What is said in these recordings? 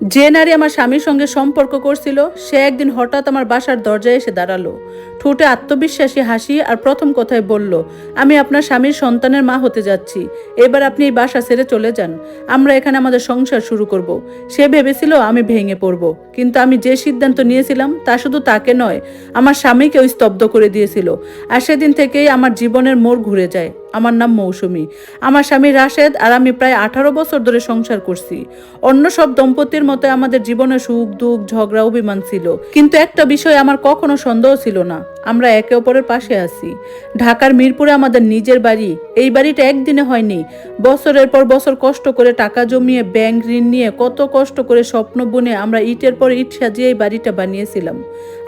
যে নারী আমার স্বামীর সঙ্গে সম্পর্ক করছিল সে একদিন হঠাৎ আমার বাসার দরজায় এসে দাঁড়ালো। ঠোঁটে আত্মবিশ্বাসী হাসি আর প্রথম কথায় বলল, আমি আপনার স্বামীর সন্তানের মা হতে যাচ্ছি। এবার আপনি এই বাসা ছেড়ে চলে যান, আমরা এখানে আমাদের সংসার শুরু করব। সে ভেবেছিল আমি ভেঙে পড়ব, কিন্তু আমি যে সিদ্ধান্ত নিয়েছিলাম তা শুধু তাকে নয়, আমার স্বামীকেও স্তব্ধ করে দিয়েছিল। আর সেদিন থেকেই আমার জীবনের মোড় ঘুরে যায়। আমার নাম মৌসুমী, আমার স্বামী রাশেদ, আর আমি প্রায় 18 বছর ধরে সংসার করছি। অন্য সব দম্পতির মতো আমাদের জীবনে সুখ দুঃখ ঝগড়া অভিমান ছিল, কিন্তু একটা বিষয় আমার কখনো সন্দেহ ছিল না, আমরা একে অপরের পাশে আছি। ঢাকার মিরপুরে আমাদের নিজের বাড়ি। এই বাড়িটা একদিনে হয়নি, বছরের পর বছর কষ্ট করে টাকা জমিয়ে ব্যাংক ঋণ নিয়ে কত কষ্ট করে স্বপ্ন বুনে আমরা ইটের পর ইট সাজিয়ে এই বাড়িটা বানিয়েছিলাম।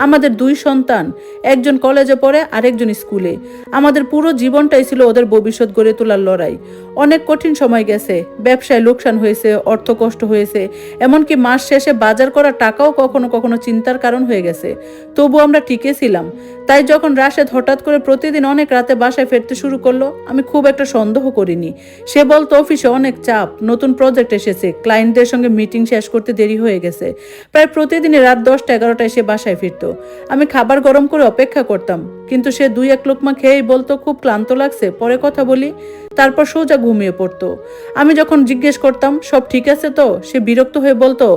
আমাদের 2 সন্তান, একজন কলেজে পড়ে আরেকজন স্কুলে। আমাদের পুরো জীবনটাই ছিল ওদের ভবিষ্যৎ গড়ে তোলার লড়াই। অনেক কঠিন সময় গেছে, ব্যবসায় লোকসান হয়েছে, অর্থ কষ্ট হয়েছে, এমনকি মাস শেষে বাজার করা টাকাও কখনো কখনো চিন্তার কারণ হয়ে গেছে। তবু আমরা টিকে ছিলাম। তাই যখন রাশেদ হঠাৎ করে প্রতিদিন অনেক রাতে বাসায় ফিরতে শুরু করলো, আমি খুব একটা সন্দেহ করিনি। সে বলতো অফিসে অনেক চাপ, নতুন প্রজেক্ট এসেছে, ক্লায়েন্টদের সঙ্গে মিটিং শেষ করতে দেরি হয়ে গেছে। প্রায় প্রতিদিনই রাত 10টা-11টায় সে বাসায় ফিরতো। আমি খাবার গরম করে অপেক্ষা করতাম, কিন্তু সে 2-1 লোকমা খেয়েই বলতো খুব ক্লান্ত লাগছে, পরে কথা বলি। তারপর সোজা ঘুমিয়ে পড়তো। আমি যখন জিজ্ঞেস করতাম সব ঠিক আছে তো, সে বিরক্ত হয়ে বলতো,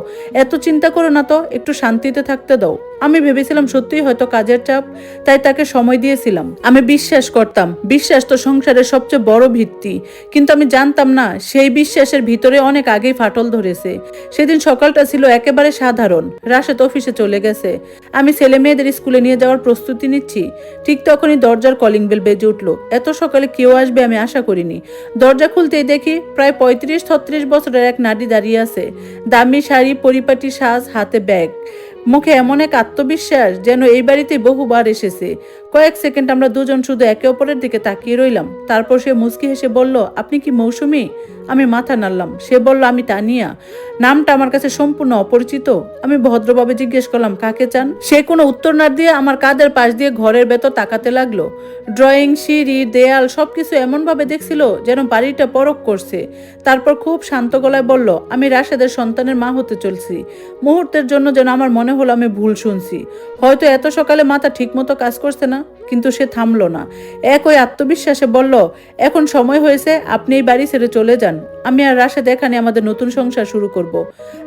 এত চিন্তা করো না তো, একটু শান্তিতে থাকতে দাও। আমি ভেবেছিলাম সত্যিই হয়তো কাজের চাপ, তাই তাকে সময় দিয়েছিলাম। আমি বিশ্বাস করতাম বিশ্বাস তো সংসারের সবচেয়ে বড় ভিত্তি, কিন্তু আমি জানতাম না সেই বিশ্বাসের ভিতরে অনেক আগেই ফাটল ধরেছে। সেদিন সকালটা ছিল একেবারে সাধারণ। রাশেদ অফিসে চলে গেছে, আমি ছেলে মেয়েদের স্কুলে নিয়ে যাওয়ার প্রস্তুতি নিচ্ছি। ঠিক তখনই দরজার কলিং বেল বেজে উঠলো। এত সকালে কেউ আসবে আমি আশা করিনি। দরজা খুলতেই দেখি প্রায় 35-36 বছরের এক নারী দাঁড়িয়ে আছে। দামি শাড়ি, পরিপাটি সাজ, হাতে ব্যাগ, মুখে এমন এক আত্মবিশ্বাস যেন এই বাড়িতে বহুবার এসেছে। কয়েক সেকেন্ড আমরা দুজন শুধু একে অপরের দিকে তাকিয়ে রইলাম। তারপর সে মুচকি হেসে বলল, আপনি কি মৌসুমী? আমি মাথা নাড়লাম। সে বলল, আমি তানিয়া। নামটা আমার কাছে সম্পূর্ণ অপরিচিত। আমি ভদ্রভাবে জিজ্ঞেস করলাম, কাকে চান? সে কোনো উত্তর না দিয়ে আমার কাঁধের পাশ দিয়ে ঘরের ভেতর তাকাতে লাগলো। ড্রয়িং, সিঁড়ি, দেয়াল সবকিছু এমনভাবে দেখছিল যেন বাড়িটা পরখ করছে। তারপর খুব শান্ত গলায় বলল, আমি রাশেদের সন্তানের মা হতে চলছি। মুহূর্তের জন্য যেন আমার মনে হলো আমি ভুল শুনছি। হয়তো এত সকালে মাথা ঠিক মতো কাজ করছে না, কিন্তু সে থামলো না। একই আত্মবিশ্বাসে বলল, এখন সময় হয়েছে, আপনি এই বাড়ি ছেড়ে চলে যান। আমি আর রাশেদ এখানে আমাদের নতুন সংসার শুরু করব।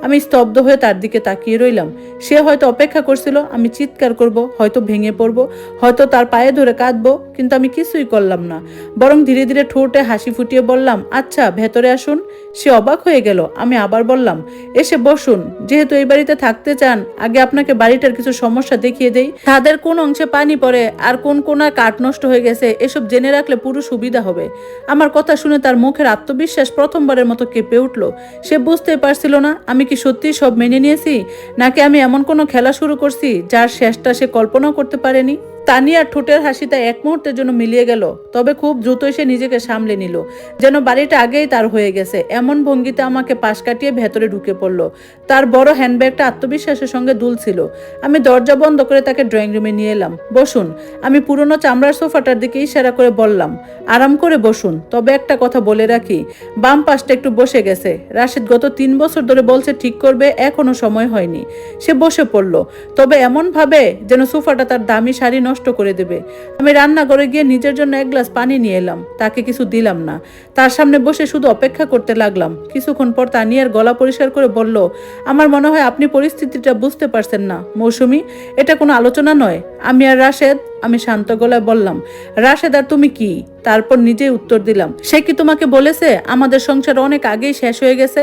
আমি স্তব্ধ হয়ে তার দিকে তাকিয়ে রইলাম। সে হয়তো অপেক্ষা করছিল আমি চিৎকার করব, হয়তো ভেঙে পড়ব, হয়তো তার পায়ে ধরে কাঁদবো, কিন্তু আমি কিছুই করলাম না। বরং ধীরে ধীরে ঠোঁটে হাসি ফুটিয়ে বললাম, আচ্ছা ভেতরে আসুন। সে অবাক হয়ে গেল। আমি আবার বললাম, এসে বসুন। যেহেতু এই বাড়িতে থাকতে চান, আগে আপনাকে বাড়িটার কিছু সমস্যা দেখিয়ে দেই। ছাদের কোন অংশে পানি পড়ে আর কোন কোনায় কাঠ নষ্ট হয়ে গেছে, এসব জেনে রাখলে পুরো সুবিধা হবে। আমার কথা শুনে তার মুখের আত্মবিশ্বাস প্রথমবারের মতো কেঁপে উঠল। সে বুঝতেই পারছিল না আমি কি সত্যি সব মেনে নিয়েছি, নাকি আমি এমন কোনো খেলা শুরু করছি যার শেষটা সে কল্পনাও করতে পারেনি। তানিয়ার ঠোঁটের হাসিটা এক মুহূর্তের জন্য মিলিয়ে গেল, তবে খুব দ্রুতই সে নিজেকে সামলে নিল, যেন বাড়িটা আগেই তার হয়ে গেছে। এমন ভঙ্গিতে আমাকে পাশ কাটিয়ে ভেতরে ঢুকে পড়ল। তার বড় হ্যান্ডব্যাগটা আত্মবিশ্বাসের সঙ্গে দুলছিল। আমি দরজা বন্ধ করে তাকে ড্রয়িং রুমে নিয়ে এলাম। বসুন। আমি পুরনো চামড়ার সোফাটার দিকে ইশারা করে বললাম, আরাম করে বসুন। তবে একটা কথা বলে রাখি, বাম পাশটা একটু বসে গেছে। রাশেদ গত 3 বছর ধরে বলছে ঠিক করবে, এখনো সময় হয়নি। সে বসে পড়ল, তবে এমন ভাবে যেন সোফাটা তার দামি শাড়ি নষ্ট করে দেবে। আমি রান্নাঘরে গিয়ে নিজের জন্য এক গ্লাস পানি নিয়ে এলাম। তাকে কিছু দিলাম না, তার সামনে বসে শুধু অপেক্ষা করতে লাগলাম। কিছুক্ষণ পর তানিয়ার গলা পরিষ্কার করে বলল, আমার মনে হয় আপনি পরিস্থিতিটা বুঝতে পারছেন না মৌসুমী, এটা কোনো আলোচনা নয়। আমি আর রাশেদ। আমি শান্ত গলায় বললাম, রাশেদ আর তুমি কি? তারপর নিজেই উত্তর দিলাম, সে কি তোমাকে বলেছে আমাদের সংসার অনেক আগেই শেষ হয়ে গেছে,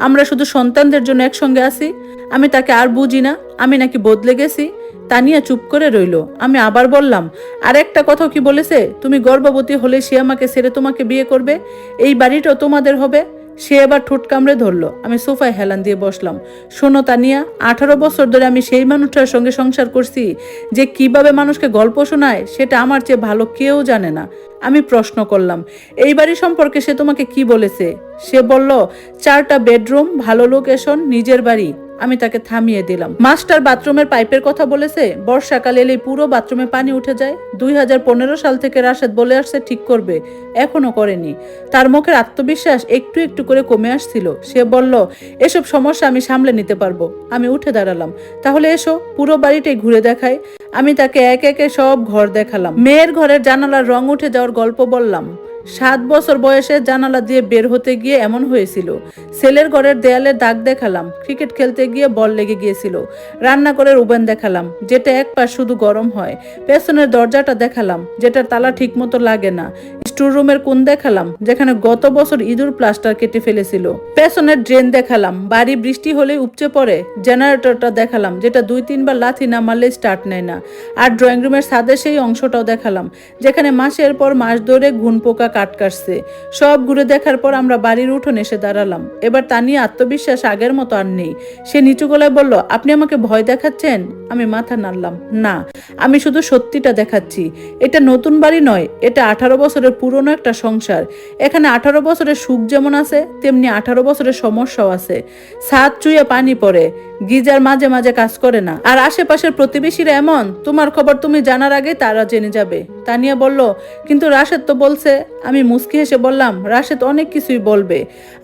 আমরা শুধু সন্তানদের জন্য একসঙ্গে আছি? আমি তাকে আর বুঝি না, আমি নাকি বদলে গেছি? তানিয়া চুপ করে রইল। আমি আবার বললাম, আর একটা কথা কি বলেছে, তুমি গর্ভবতী হলে সে আমাকে ছেড়ে তোমাকে বিয়ে করবে, এই বাড়িটাও তোমাদের হবে? সে এবার ঠোঁট কামড়ে ধরলো। আমি সোফায় হেলান দিয়ে বসলাম। শোনো তানিয়া, 18 বছর ধরে আমি সেই মানুষটার সঙ্গে সংসার করছি যে কিভাবে মানুষকে গল্প শোনায় সেটা আমার চেয়ে ভালো কেউ জানে না। আমি প্রশ্ন করলাম, এই বাড়ি সম্পর্কে সে তোমাকে কি বলেছে? সে বলল, 4টা বেডরুম, ভালো লোকেশন, নিজের বাড়ি। আমি তাকে থামিয়ে দিলাম। মাস্টার বাথরুমের পাইপের কথা বলেছে, বর্ষাকালে এলেই পুরো বাথরুমে পানি উঠে যায়। 2015 সাল থেকে রাশেদ বলে আসছে ঠিক করবে, এখনো করেনি। তার মুখের আত্মবিশ্বাস একটু একটু করে কমে আসছিল। সে বলল, এসব সমস্যা আমি সামলে নিতে পারবো। আমি উঠে দাঁড়ালাম। তাহলে এসো, পুরো বাড়িটাই ঘুরে দেখাই। আমি তাকে এক একে সব ঘর দেখালাম। মেয়ের ঘরের জানালার রং উঠে যাওয়ার গল্প বললাম। 7 বছর বয়সে জানালা দিয়ে বের হতে গিয়ে এমন হয়েছিল। ছেলের ঘরের দেয়ালে দাগ দেখালাম, ক্রিকেট খেলতে গিয়ে বল লেগে গিয়েছিল। রান্নাঘরের ওভেন দেখালাম, যেটা এক পাশ শুধু গরম হয়। পেছনের দরজাটা দেখালাম, যেটার তালা ঠিক মতো লাগে না। স্টোর রুমের কোণ দেখালাম, যেখানে গত বছর ইঁদুর প্লাস্টার কেটে ফেলেছিল। পেছনের ড্রেন দেখালাম, বাড়ি বৃষ্টি হলে উপচে পড়ে। জেনারেটরটা দেখালাম, যেটা 2-3 বার লাথি না মারলে স্টার্ট নেয় না। আর ড্রয়িং রুমের ছাদের সেই অংশটাও দেখালাম, যেখানে মাসের পর মাস ধরে ঘুন পোকা কাটছে। সব ঘুরে দেখার পর আমরা বাড়ির উঠোনে এসে দাঁড়ালাম। এবার তানিয়া আত্মবিশ্বাস আগের মতো আর নেই। সে নিচু গলায় বলল, আপনি আমাকে ভয় দেখাচ্ছেন? আমি মাথা নাড়লাম, না, আমি শুধু সত্যিটা দেখাচ্ছি। এটা নতুন বাড়ি নয়, এটা 18 বছরের পুরনো একটা সংসার। এখানে 18 বছরের সুখ যেমন আছে, তেমনি 18 বছরের সমস্যাও আছে। ছাদ চুইয়ে পানি পড়ে, গিজার মাঝে মাঝে কাজ করে না, আর আশেপাশের প্রতিবেশীরা এমন, তোমার খবর তুমি জানার আগে তারা জেনে যাবে। তানিয়া বলল, কিন্তু রাশেদ তো বলছে। আমি মুচকি হেসে বললাম, রাশেদ অনেক কিছুই বলবে।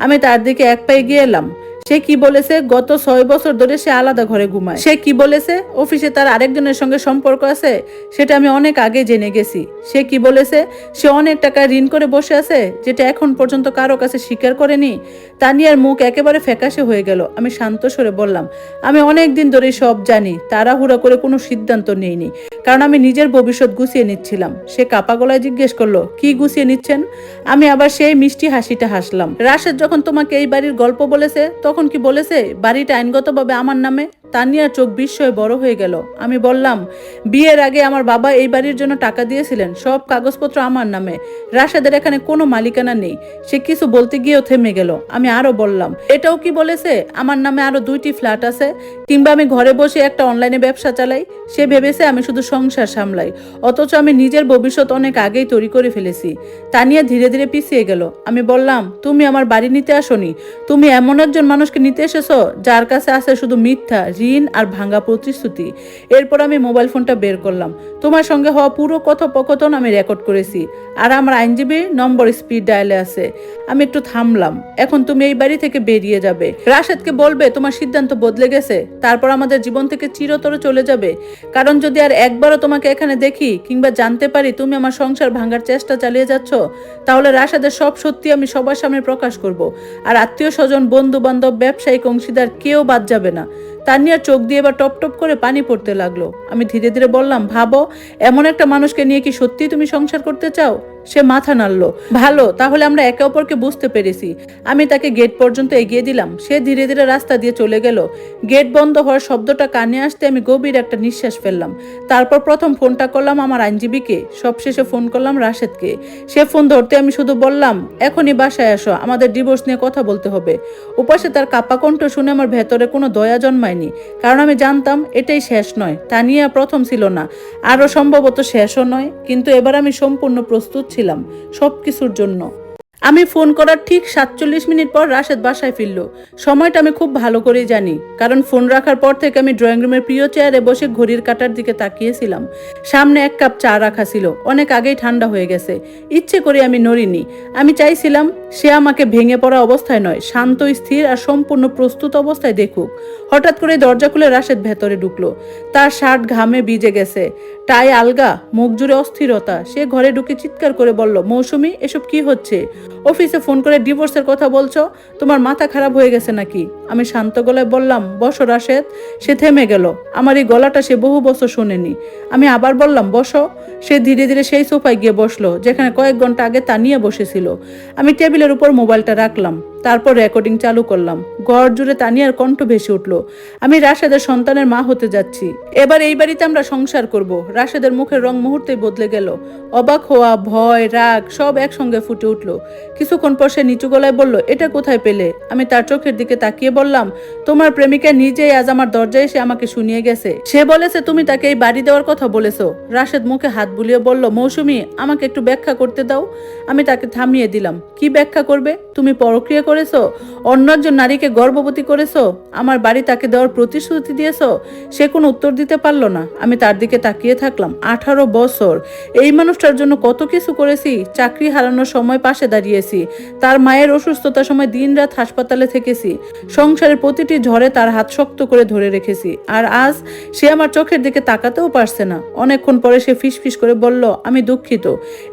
আমি তার দিকে এক পায়ে গিয়ে এলাম। সে কি বলেছে? গত 6 বছর ধরে সে আলাদা ঘরে ঘুমায়। সে কি বলেছে? অফিসে তার আরেকজনের সঙ্গে সম্পর্ক আছে, সেটা আমি অনেক আগে জেনে গেছি। সে কি বলেছে? সে অনেক টাকা ঋণ করে বসে আছে, যেটা এখন পর্যন্ত কারো কাছে স্বীকার করেনি। তানিয়ার মুখ একেবারে ফ্যাকাশে হয়ে গেল। আমি শান্ত স্বরে বললাম, আমি অনেক দিন ধরে সব জানি, তাড়াহুড়া করে কোনো সিদ্ধান্ত নেইনি, কারণ আমি নিজের ভবিষ্যৎ গুছিয়ে নিচ্ছিলাম। সে কাপা গলায় জিজ্ঞেস করলো, কি গুছিয়ে নিচ্ছেন? আমি আবার সেই মিষ্টি হাসিটা হাসলাম। রাশেদ যখন তোমাকে এই বাড়ির গল্প বলেছে, তখন কি বলেছে বাড়িটা আইনগতভাবে আমার নামে? তানিয়ার চোখ বিস্ময়ে বড় হয়ে গেল। আমি বললাম, বিয়ের আগে আমার বাবা এই বাড়ির জন্য টাকা দিয়েছিলেন, সব কাগজপত্র আমার নামে। রাশেদের এখানে কোনো মালিকানা নেই। সে কিছু বলতে গিয়েও থেমে গেল। আমি আরো বললাম, এটাও কি বলেছে আমার নামে আরো 2টি ফ্ল্যাট আছে, কিংবা আমি ঘরে বসে একটা অনলাইনে ব্যবসা চালাই? সে ভেবেছে আমি শুধু সংসার সামলাই, অথচ আমি নিজের ভবিষ্যৎ অনেক আগেই তৈরি করে ফেলেছি। তানিয়া ধীরে ধীরে পিছিয়ে গেল। আমি বললাম, তুমি আমার বাড়ি নিতে আসোনি, তুমি এমন একজন মানুষকে নিতে এসেছো যার কাছে আছে শুধু মিথ্যা, ঋণ আর ভাঙা প্রতিশ্রুতি। এরপর আমি মোবাইল ফোনটা বের করলাম। তোমার সঙ্গে হওয়া পুরো কথোপকথন আমি রেকর্ড করেছি, আর আমার আইনজীবী নম্বর স্পিড ডায়ালে আছে। আমি একটু থামলাম। এখন তুমি এই বাড়ি থেকে বেরিয়ে যাবে। রাশেদকে বলবে তোমার সিদ্ধান্ত বদলে গেছে, তারপর আমাদের জীবন থেকে চিরতরে চলে যাবে। কারণ যদি আর একবারও তোমাকে এখানে দেখি কিংবা জানতে পারি তুমি আমার সংসার ভাঙার চেষ্টা চালিয়ে যাচ্ছ, তাহলে রাশেদের সব সত্যি আমি সবার সামনে প্রকাশ করব। আর আত্মীয় স্বজন, বন্ধু বান্ধব, ব্যবসায়িক অংশীদার কেউ বাদ যাবে না। তানিয়ার চোখ দিয়ে এবার টপ টপ করে পানি পড়তে লাগলো। আমি ধীরে ধীরে বললাম, ভাবো, এমন একটা মানুষকে নিয়ে কি সত্যি তুমি সংসার করতে চাও? সে মাথা নাড়লো। ভালো, তাহলে আমরা একে অপরকে বুঝতে পেরেছি। আমি তাকে গেট পর্যন্ত এগিয়ে দিলাম। সে ধীরে ধীরে রাস্তা দিয়ে চলে গেল। গেট বন্ধ হওয়ার শব্দটা কানে আসতে আমি গভীর একটা নিঃশ্বাস ফেললাম। তারপর প্রথম ফোনটা করলাম আমার আইনজীবীকে, সবশেষে ফোন করলাম রাশেদকে। সে ফোন ধরতে আমি শুধু বললাম, এখনই বাসায় আসো, আমাদের ডিভোর্স নিয়ে কথা বলতে হবে। উপাসে তার কাপা কণ্ঠ শুনে আমার ভেতরে কোনো দয়া জন্মায়নি, কারণ আমি জানতাম এটাই শেষ নয়। তানিয়া প্রথম ছিল না, আরো সম্ভবত শেষও নয়, কিন্তু এবার আমি সম্পূর্ণ প্রস্তুত ছিলাম সবকিছুর জন্য। আমি ফোন করার ঠিক 47 মিনিট পর রাশেদ বাসায় ফিরল। সময়টা আমি খুব ভালো করেই জানি, কারণ ফোন রাখার পর থেকে আমি ড্রয়িং রুমের প্রিয় চেয়ারে বসে ঘড়ির কাঁটার দিকে তাকিয়েছিলাম। সামনে 1 কাপ চা রাখা ছিল, অনেক আগেই ঠান্ডা হয়ে গেছে। ইচ্ছে করে আমি নড়িনি। আমি চাইছিলাম সে আমাকে ভেঙে পড়া অবস্থায় নয়, শান্ত, স্থির আর সম্পূর্ণ প্রস্তুত অবস্থায় দেখুক। হঠাৎ করে দরজা খুলে রাশেদ ভেতরে ঢুকলো। তার শার্ট ঘামে ভিজে গেছে, টাই আলগা, মুখ জুড়ে অস্থিরতা। সে ঘরে ঢুকে চিৎকার করে বলল, মৌসুমী, এসব কি হচ্ছে? অফিসে ফোন করে ডিভোর্সের কথা বলছো? তোমার মাথা খারাপ হয়ে গেছে নাকি? আমি শান্ত গলায় বললাম, বসো রাশেদ। সে থেমে গেল। আমার এই গলাটা সে বহু বছর শোনেনি। আমি আবার বললাম, বসো। সে ধীরে ধীরে সেই সোফায় গিয়ে বসলো, যেখানে কয়েক ঘন্টা আগে তানিয়া বসেছিল। আমি টেবিলের উপর মোবাইলটা রাখলাম, তারপর রেকর্ডিং চালু করলাম। ঘর জুড়ে তানিয়ার কণ্ঠ ভেসে উঠল, আমি রাশেদের সন্তানের মা হতে যাচ্ছি। এবার এই বাড়িতে আমরা সংসার করব। রাশেদের মুখের রং মুহূর্তেই বদলে গেল। অবাক হওয়া, ভয়, রাগ সব একসঙ্গে ফুটে উঠল। কিছুক্ষণ পর সে নিচু গলায় বলল, এটা কোথায় পেলে? আমি তার চোখের দিকে তাকিয়ে বললাম, তোমার প্রেমিকা নিজেই আজ আমার দরজায় এসে আমাকে শুনিয়ে গেছে। সে বলেছে তুমি তাকে এই বাড়ি দেওয়ার কথা বলেছো। রাশেদ মুখে হাত বুলিয়ে বলল, মৌসুমী, আমাকে একটু ব্যাখ্যা করতে দাও। আমি তাকে থামিয়ে দিলাম। কি ব্যাখ্যা করবে? তুমি পরক্রিয়া করেছো, অন্য একজন নারীকে গর্ভবতী করেছো, আমার বাড়ি তাকে দেওয়ার প্রতিশ্রুতি দিয়েছো। সে কোনো উত্তর দিতে পারলো না। আমি তার দিকে তাকিয়ে থাকলাম। 18 বছর এই মানুষটার জন্য কত কিছু করেছি। চাকরি হারানোর সময় পাশে দাঁড়িয়েছি, তার মায়ের অসুস্থতার সময় দিনরাত হাসপাতালে থেকেছি, সংসারের প্রতিটি ঝড়ে তার হাত শক্ত করে ধরে রেখেছি। আর আজ সে আমার চোখের দিকে তাকাতেও পারছে না। অনেকক্ষণ পরে সে ফিসফিস করে বলল, আমি দুঃখিত,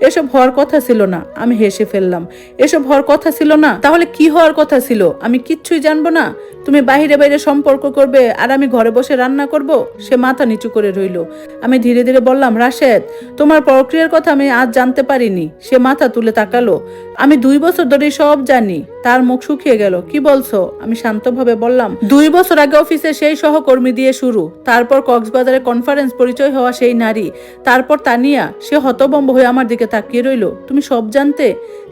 এসব হওয়ার কথা ছিল না। আমি হেসে ফেললাম। এসব হওয়ার কথা ছিল না? তাহলে কি হওয়ার কথা ছিল? আমি কিচ্ছুই জানবো না? তুমি বাইরে বাইরে সম্পর্ক করবে আর আমি ঘরে বসে রান্না করব? সে মাথা নিচু করে রইল। আমি ধীরে ধীরে বললাম, রাশেদ, তোমার প্রক্রিয়ার কথা আমি আজ জানতে পারিনি। সে মাথা তুলে তাকালো। আমি 2 বছর ধরে সব জানি। তার মুখ শুকিয়ে গেল। কি বলছো? আমি শান্তভাবে বললাম, 2 বছর আগে অফিসে সেই সহকর্মী দিয়ে শুরু, তারপর কক্সবাজারে কনফারেন্স পরিচয় হওয়া সেই নারী, তারপর তানিয়া। সে হতভম্ব হয়ে আমার দিকে তাকিয়ে রইল। তুমি সব জানতে?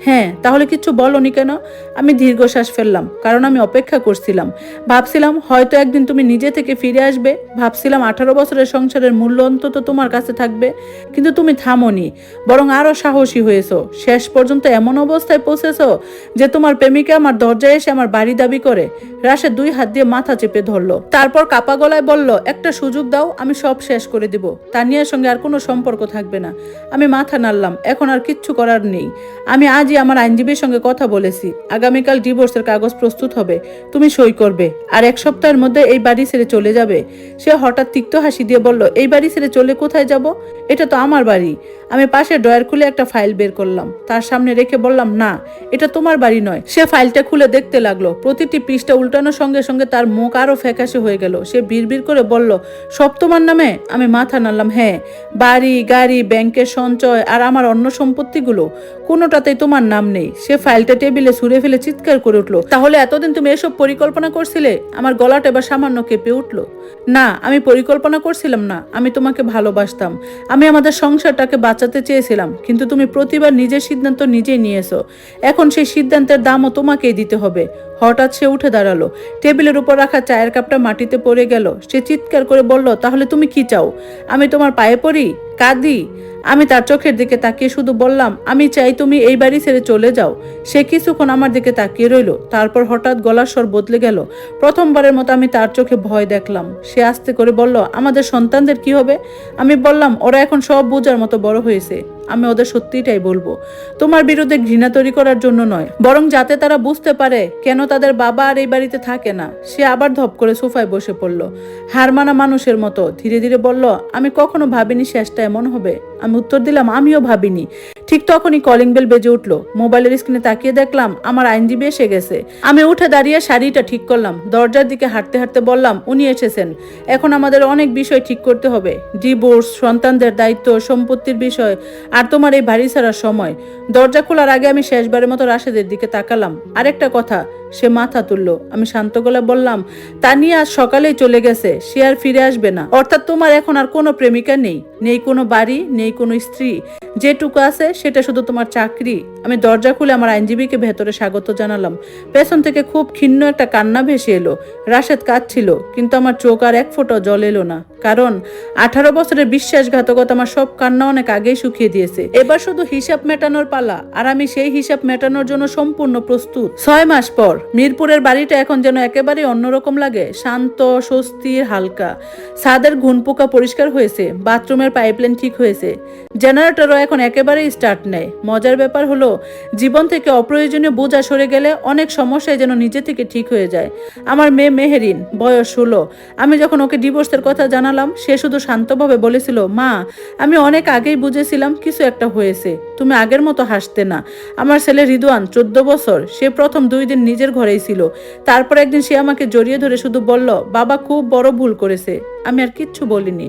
হ্যাঁ। তাহলে কিচ্ছু বলনি কেন? আমি দীর্ঘশ্বাস ফেললাম, কারণ আমি অপেক্ষা করছিলাম। ভাবছিলাম হয়তো একদিন তুমি নিজে থেকে ফিরে আসবে। ভাবছিলাম 18 বছরের সংসারের মূল্য অন্তত তোমার কাছে থাকবে। কিন্তু তুমি থামোনি, বরং আরো সাহসী হয়েছো। শেষ পর্যন্ত এমন অবস্থায় পৌঁছেছো যে তোমার প্রেমিকা আমার দরজায় এসে আমার বাড়ি দাবি করে। রাশেদ 2 হাত দিয়ে মাথা চেপে ধরলো। তারপর কাপা গলায় বলল, একটা সুযোগ দাও, আমি সব শেষ করে দিব। তানিয়ার সঙ্গে আর কোনো সম্পর্ক থাকবে না। আমি মাথা নাড়লাম। এখন আর কিচ্ছু করার নেই। আমি আজই আমার আইনজীবীর সঙ্গে কথা বলেছি। আগামীকাল ডিভোর্সের কাগজ প্রস্তুত হবে, তুমি সই করবে, আর 1 সপ্তাহের মধ্যে এই বাড়ি ছেড়ে চলে যাবে। সে হঠাৎ তিক্ত হাসি দিয়ে বলল, এই বাড়ি ছেড়ে চলে কোথায় যাব? এটা তো আমার বাড়ি। আমি পাশে ড্রয়ার খুলে একটা ফাইল বের করলাম, তার সামনে রেখে বললাম, না, এটা তোমার বাড়ি নয়। সে ফাইলটা খুলে দেখতে লাগলো। প্রতিটি পৃষ্ঠা উল্টানোর সঙ্গে সঙ্গে তার মুখ আরো ফ্যাকাশে হয়ে গেল। সে বিড়বিড় করে বলল, সব তোমার নামে? আমি মাথা নাড়লাম। হ্যাঁ, বাড়ি, গাড়ি, ব্যাংকের সঞ্চয় আর আমার অন্য সম্পত্তিগুলো, কোনোটাতেই তোমার নাম নেই। সে ফাইলটা টেবিলে ছুঁড়ে ফেলে চিৎকার করে উঠলো, তাহলে এতদিন তুমি এসব পরিকল্পনা করছিলে? আমার গলাটা এবার সামান্য কেঁপে উঠলো। না, আমি পরিকল্পনা করছিলাম না। আমি তোমাকে ভালোবাসতাম। আমি আমাদের সংসারটাকে বাঁচাতে চেয়েছিলাম, কিন্তু তুমি প্রতিবার নিজের সিদ্ধান্ত নিজেই নিয়েছো। এখন সেই সিদ্ধান্তের দামও তোমাকেই দিতে হবে। হঠাৎ সে উঠে দাঁড়ালো। টেবিলের উপর রাখা চায়ের কাপটা মাটিতে পড়ে গেল। সে চিৎকার করে বলল, তাহলে তুমি কি চাও? আমি তোমার পায়ে পড়ি, কাঁদি? আমি তার চোখের দিকে তাকিয়ে শুধু বললাম, আমি চাই তুমি এই বাড়ি ছেড়ে চলে যাও। সে কিছুক্ষণ আমার দিকে তাকিয়ে রইল। তারপর হঠাৎ গলার স্বর বদলে গেল। প্রথমবারের মতো আমি তার চোখে ভয় দেখলাম। সে আস্তে করে বলল, আমাদের সন্তানদের কি হবে? আমি বললাম, ওরা এখন সব বোঝার মতো বড় হয়েছে। আমি ওদের সত্যিটাই বলবো। তোমার বিরুদ্ধে ঘৃণা তৈরি করার জন্য নয়, বরং যাতে তারা বুঝতে পারে কেন তাদের বাবা আর এই বাড়িতে থাকে না। সে আবার ধপ করে সোফায় বসে পড়ল, হার মানা মানুষের মতো। ধীরে ধীরে বলল, আমি কখনো ভাবিনি শেষটা এমন হবে। আমি উত্তর দিলাম, আমিও ভাবিনি। ঠিক তখনই কলিং বেল বেজে উঠলো। মোবাইলের স্ক্রিনে তাকিয়ে দেখলাম আমার আইনজীবী এসে গেছে। আমি উঠে দাঁড়িয়ে শাড়িটা ঠিক করলাম। দরজার দিকে হাঁটতে হাঁটতে বললাম, উনি এসেছেন। এখন আমাদের অনেক বিষয় ঠিক করতে হবে। ডিভোর্স, সন্তানদের দায়িত্ব, সম্পত্তির বিষয়, আর তোমার এই বাড়ি ছাড়ার সময়। দরজা খোলার আগে আমি শেষবারের মতো রাশেদের দিকে তাকালাম। আরেকটা কথা। সে মাথা তুলল। আমি শান্ত গলায় বললাম, তানিয়া আজ সকালেই চলে গেছে। সে আর ফিরে আসবে না। অর্থাৎ তোমার এখন আর কোনো প্রেমিকা নেই, নেই কোনো বাড়ি, নেই কোনো স্ত্রী। যেটুকু আছে সেটা শুধু তোমার চাকরি। আমি দরজা খুলে আমার আইনজীবীকে ভেতরে স্বাগত জানালাম। পেছন থেকে খুব ক্ষীণ একটা কান্না ভেসে এলো। রাশেদ কাঁদছিল, কিন্তু আমার চোখ আর এক ফোঁটা জল এলো না। কারণ 18 বছরের বিশ্বাসঘাতকতা আমার সব কান্না অনেক আগেই শুকিয়ে দিয়েছে। এবার শুধু হিসাব মেটানোর পালা, আর আমি সেই হিসাব মেটানোর জন্য সম্পূর্ণ প্রস্তুত। 6 মাস পর মিরপুরের বাড়িটা এখন যেন একেবারে অন্যরকম লাগে। শান্ত, স্বস্তির, হালকা। ছাদের ঘুনপোকা পরিষ্কার হয়েছে, বাথরুমের পাইপলাইন ঠিক হয়েছে, জেনারেটরও এখন একেবারেই স্টার্ট নেয়। মজার ব্যাপার হলো, জীবন থেকে অপ্রয়োজনীয় বোঝা সরে গেলে অনেক সমস্যায় যেন নিজে থেকে ঠিক হয়ে যায়। আমার মেয়ে মেহেরিন, বয়স 16। আমি যখন ওকে ডিভোর্সের কথা জানালাম, সে শুধু শান্তভাবে বলেছিল, মা, আমি অনেক আগেই বুঝেছিলাম কিছু একটা হয়েছে। তুমি আগের মতো হাসতে না। আমার ছেলে রিদওয়ান 14 বছর। সে প্রথম 2 দিন নিজের ঘরেই ছিল। তারপর একদিন সে আমাকে জড়িয়ে ধরে শুধু বলল, বাবা খুব বড় ভুল করেছে। আমি আর কিচ্ছু বলিনি।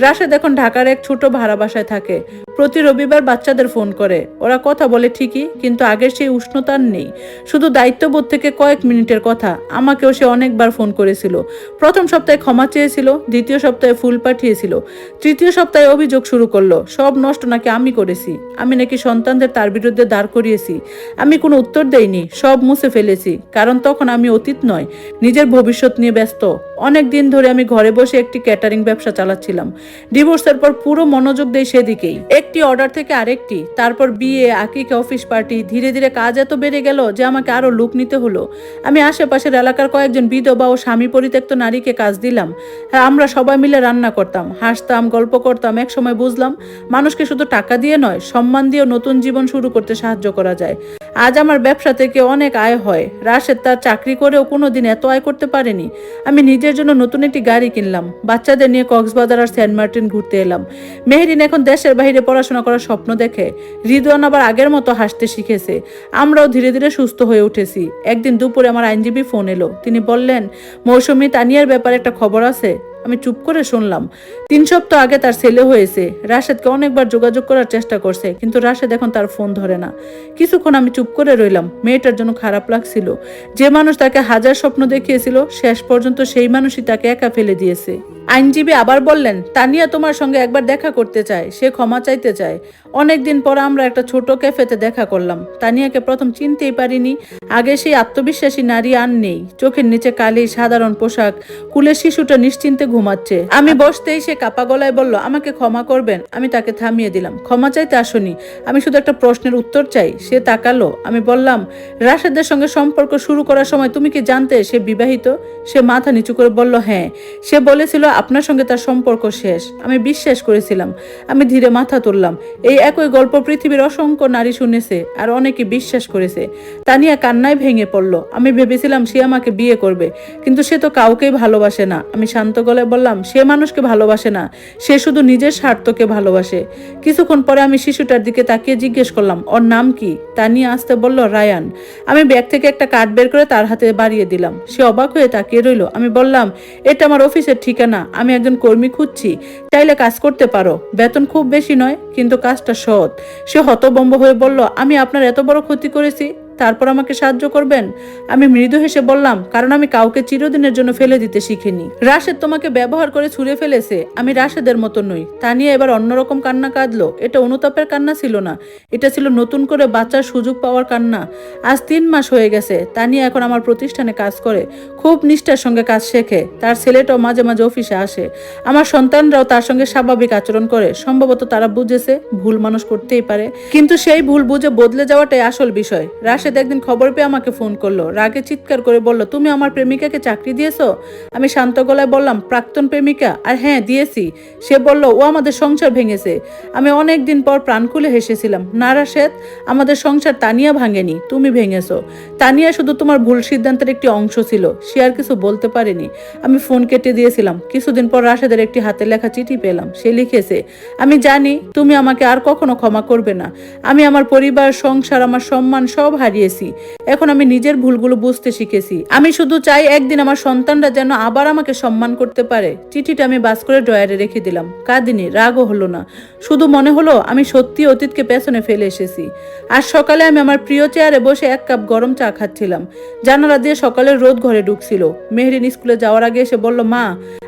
রাশেদ এখন ঢাকার এক ছোট ভাড়া বাসায় থাকে। প্রতি রবিবার বাচ্চাদের ফোন করে। ওরা কথা বলে ঠিকই, কিন্তু আগের সেই উষ্ণতা নেই। শুধু দায়িত্ববোধ থেকে কয়েক মিনিটের কথা। আমাকেও সে অনেকবার ফোন করেছিল। প্রথম সপ্তাহে ক্ষমা চেয়েছিল, দ্বিতীয় সপ্তাহে ফুল পাঠিয়েছিল, তৃতীয় সপ্তাহে অভিযোগ শুরু করলো সব নষ্ট নাকি আমি করেছি। আমি নাকি সন্তানদের তার বিরুদ্ধে দাঁড় করিয়েছি। আমি কোনো উত্তর দেইনি, সব মুছে ফেলেছি। কারণ তখন আমি অতীত নয়, নিজের ভবিষ্যৎ নিয়ে ব্যস্ত। অনেক দিন ধরে আমি ঘরে বসে একটি ক্যাটারিং ব্যবসা চালাচ্ছিলাম। ডিভোর্সের পর পুরো মনোযোগ দেই সেদিকেই, একটি অর্ডার থেকে আরেকটি, তারপর বিয়ে, আকিকা, অফিস পার্টি। ধীরে ধীরে কাজ এত বেড়ে গেল যে আমাকে আরো লুক নিতে হলো। আমি আশেপাশের এলাকার কয়েকজন বিধবা ও স্বামী পরিত্যক্ত নারীকে কাজ দিলাম। হ্যাঁ, আমরা সবাই মিলে রান্না করতাম, হাসতাম, গল্প করতাম। এক সময় বুঝলাম মানুষকে শুধু টাকা দিয়ে নয়, সম্মান দিয়েও নতুন জীবন শুরু করতে সাহায্য করা যায়। আজ আমার ব্যবসা থেকে অনেক আয় হয়। রাশেদ তার চাকরি করেও কোনোদিন এত আয় করতে পারেনি। আমি নিজের জন্য নতুন একটি গাড়ি কিনলাম, বাচ্চাদের নিয়ে কক্সবাজার আর সেন্ট মার্টিন ঘুরতে এলাম। মেহরিন এখন দেশের বাইরে পড়াশোনা করার স্বপ্ন দেখে। রিদওয়ান আবার আগের মতো হাসতে শিখেছে। আমরাও ধীরে ধীরে সুস্থ হয়ে উঠেছি। একদিন দুপুরে আমার আইনজীবী ফোন এলো। তিনি বললেন, মৌসুমী, তানিয়ার ব্যাপারে একটা খবর আছে। আমি চুপ করে শুনলাম। 3 সপ্তাহ আগে তার ছেলে হয়েছে। রাশেদকে অনেকবার যোগাযোগ করার চেষ্টা করছে, কিন্তু রাশেদ এখন তার ফোন ধরে না। কিছুক্ষণ আমি চুপ করে রইলাম। মেয়েটার জন্য খারাপ লাগছিল। যে মানুষ তাকে হাজার স্বপ্ন দেখিয়েছিল, শেষ পর্যন্ত সেই মানুষই তাকে একা ফেলে দিয়েছে। আইনজীবী আবার বললেন, তানিয়া তোমার সঙ্গে একবার দেখা করতে চায়, সে ক্ষমা চাইতে চায়। অনেকদিন পর আমরা একটা ছোট ক্যাফেতে দেখা করলাম। তানিয়াকে প্রথম চিনতেই পারিনি। আগে সেই আত্মবিশ্বাসী নারী আর নেই। চোখের নিচে কালি, সাধারণ পোশাক, কুলের শিশুটা নিশ্চিন্তে ঘুমাচ্ছে। আমি বসতেই সে কাপা গলায় বলল, আমাকে ক্ষমা করবেন। আমি তাকে থামিয়ে দিলাম। ক্ষমা চাইতে আসনি, আমি শুধু একটা প্রশ্নের উত্তর চাই। সে তাকালো। আমি বললাম, রাশেদের সঙ্গে সম্পর্ক শুরু করার সময় তুমি কি জানতে সে বিবাহিত? সে মাথা নিচু করে বলল, হ্যাঁ। সে বলেছিল আপনার সঙ্গে তার সম্পর্ক শেষ। আমি বিশ্বাস করেছিলাম। আমি ধীরে মাথা তুললাম। এই একই গল্প পৃথিবীর অসংখ্য নারী শুনেছে, আর অনেকে বিশ্বাস করেছে। তানিয়া কান্নায় ভেঙে পড়ল। আমি ভেবেছিলাম সে আমাকে বিয়ে করবে, কিন্তু সে তো কাউকেই ভালোবাসে না। আমি শান্ত গলায় বললাম, সে মানুষকে ভালোবাসে না, সে শুধু নিজের স্বার্থকে ভালোবাসে। কিছুক্ষণ পরে আমি শিশুটার দিকে তাকিয়ে জিজ্ঞেস করলাম, ওর নাম কি? তানিয়া আসতে বলল, রায়ান। আমি ব্যাগ থেকে একটা কার্ড বের করে তার হাতে বাড়িয়ে দিলাম। সে অবাক হয়ে তাকিয়ে রইল। আমি বললাম, এটা আমার অফিসের ঠিকানা। আমি একজন কর্মী খুঁজছি, চাইলে কাজ করতে পারো। বেতন খুব বেশি নয়, কিন্তু কাজটা সৎ। সে হতভম্ব হয়ে বলল, আমি আপনার এত বড় ক্ষতি করেছি, তারপর আমাকে সাহায্য করবেন? আমি মৃদু হেসে বললাম, কারণ আমি কাউকে চিরদিনের জন্য ফেলে দিতে শিখিনি। রাশেদ তোমাকে ব্যবহার করে ছুঁড়ে ফেলেছে, আমি রাশেদের মতো নই। তানিয়া এবার অন্যরকম কান্না কাঁদলো। এটা অনুতাপের কান্না ছিল না, এটা ছিল নতুন করে বাঁচার সুযোগ পাওয়ার কান্না। আজ 3 মাস হয়ে গেছে। তানিয়া এখন আমার প্রতিষ্ঠানে কাজ করে, খুব নিষ্ঠার সঙ্গে কাজ শেখে। তার ছেলেটাও মাঝে মাঝে অফিসে আসে। আমার সন্তানরাও তার সঙ্গে স্বাভাবিক আচরণ করে। সম্ভবত তারা বুঝেছে ভুল মানুষ করতেই পারে, কিন্তু সেই ভুল বুঝে বদলে যাওয়াটাই আসল বিষয়। রাশেদ একদিন খবর পেয়ে আমাকে ফোন করলো। রাগে চিৎকার করে বলল, তুমি আমার প্রেমিকাকে চাকরি দিয়েছো? আমি শান্ত গলায় বললাম, প্রাক্তন প্রেমিকা? আর হ্যাঁ, দিয়েছি। সে বলল, ও আমাদের সংসার ভেঙেছে। আমি অনেক দিন পর প্রাণ খুলে হেসেছিলাম। না রাশেদ, আমাদের সংসার তানিয়া ভাঙেনি, তুমি ভেঙেছো। তানিয়া শুধু তোমার ভুল সিদ্ধান্তের একটি অংশ ছিল। সে আর কিছু বলতে পারেনি। আমি ফোন কেটে দিয়েছিলাম। কিছুদিন পর রাশেদের একটি হাতে লেখা চিঠি পেলাম। সে লিখেছে, আমি জানি তুমি আমাকে আর কখনো ক্ষমা করবে না। আমি আমার পরিবার, সংসার, আমার সম্মান সব হারিয়েছি। এখন আমি নিজের ভুলগুলো বুঝতে শিখেছি। আমি শুধু চাই একদিন আমার সন্তানরা যেন আবার আমাকে সম্মান করতে পারে। চিঠিটা আমি বাস করে ড্রয়ারে রেখে দিলাম। কাঁদিনি, রাগও হলো না, শুধু মনে হলো আমি সত্যি অতীতকে পেছনে ফেলে এসেছি। আজ সকালে আমি আমার প্রিয় চেয়ারে বসে 1 কাপ গরম চা খাচ্ছিলাম। জানালা দিয়ে সকালের রোদ ঘরে ঢুকছিল। মেহরিন স্কুলে যাওয়ার আগে এসে বলল, মা,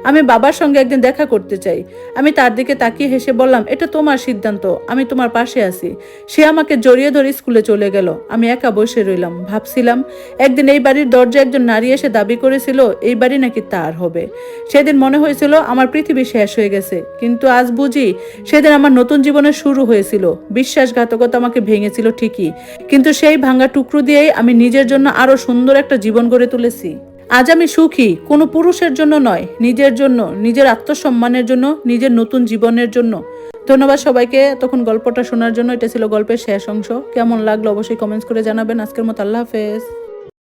আমি বাবার সঙ্গে একদিন দেখা করতে চাই। আমি তার দিকে তাকিয়ে হেসে বললাম, এটা তোমার সিদ্ধান্ত, আমি তোমার পাশে আছি। সে আমাকে জড়িয়ে ধরে স্কুলে চলে গেল। আমি একা বসে রইলাম, ভাবছিলাম একদিন এই বাড়ির দরজায় একজন নারী এসে দাবি করেছিল এই বাড়ি নাকি তার হবে। সেদিন মনে হয়েছিল আমার পৃথিবী শেষ হয়ে গেছে, কিন্তু আজ বুঝি সেদিন আমার নতুন জীবনের শুরু হয়েছিল। বিশ্বাসঘাতকতা আমাকে ভেঙেছিল ঠিকই, কিন্তু সেই ভাঙা টুকরো দিয়েই আমি নিজের জন্য আরো সুন্দর একটা জীবন গড়ে তুলেছি। আজ আমি সুখী, কোনো পুরুষের জন্য নয়, নিজের জন্য, নিজের আত্মসম্মানের জন্য, নিজের নতুন জীবনের জন্য। ধন্যবাদ সবাইকে তখন গল্পটা শোনার জন্য। এটা ছিল গল্পের শেষ অংশ। কেমন লাগলো অবশ্যই কমেন্টস করে জানাবেন। আজকের মতো আল্লাহ হাফেজ।